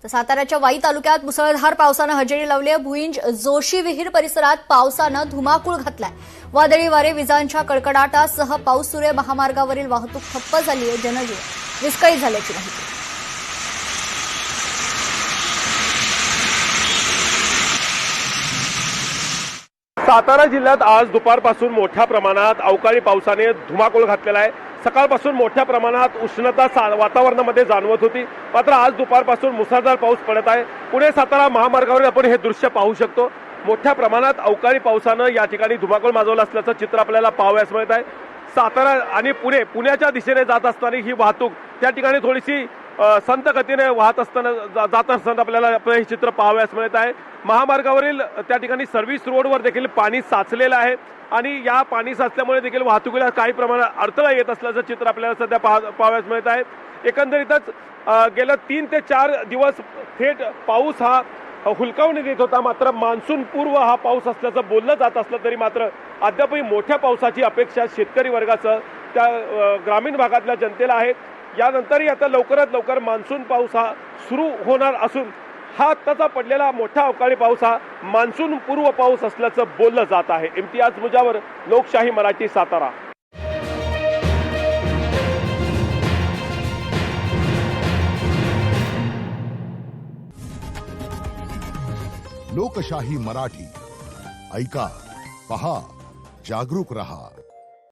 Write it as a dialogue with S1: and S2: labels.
S1: तर साताऱ्याच्या वाई तालुक्यात मुसळधार पावसानं हजेरी लावली आहे। भुईंज जोशी विहीर परिसरात पावसानं धुमाकूळ घातलाय। वादळी वारे, विजांच्या कडकडाटासह पाऊस सुरू आहे। महामार्गावरील वाहतूक ठप्प झाली आहे। जनजीवन विस्कळीत झाल्याची माहिती।
S2: सातारा जिल्ह्यात आज दुपारपासून मोठ्या प्रमाणात अवकाळी पावसाने धुमाकूळ घातलेला आहे। सकाळपासून मोठ्या प्रमाणात उष्णता वातावरणामध्ये जाणवत होती, मात्र आज दुपारपासून मुसळधार पाऊस पडत आहे। पुणे सातारा महामार्गावर आपण हे दृश्य पाहू शकतो। मोठ्या प्रमाणात अवकाळी पावसानं या ठिकाणी धुमाकूळ माजवलं असल्याचं चित्र आपल्याला पाहावयास मिळत आहे। सातारा आणि पुण्याच्या दिशेने जात असताना ही वाहतूक त्या ठिकाणी थोडीशी संत गतीने वाहत असताना जात असताना आपल्याला हे चित्र पाहावयास मिळत आहे। महामार्गावरील त्या ठिकाणी सर्व्हिस रोडवर देखील पाणी साचलेलं आहे आणि या पाणी साचल्यामुळे देखील वाहतुकीला काही प्रमाणात अडथळा येत असल्याचं चित्र आपल्याला सध्या पाहावयास मिळत आहे। एकंदरीतच गेल्या 3 ते 4 दिवस थेट पाऊस हा हुलकावणी देत होता, मात्र मान्सून पूर्व हा पाऊस असल्याचं बोललं जात असलं तरी मात्र अद्यापही मोठ्या पावसाची अपेक्षा शेतकरी वर्गाचं त्या ग्रामीण भागातल्या जनतेला आहे। यानंतरही आता लवकरात लवकर मान्सून पाऊस हा सुरू होणार असून हा आत्ताचा पडलेला मोठा अवकाळी पाऊस हा मान्सून पूर्व पाऊस असल्याचं बोललं जात आहे। इम्तियाज मुजावर, लोकशाही मराठी, सातारा।
S3: लोकशाही मराठी, ऐका, पहा, जागरूक रहा।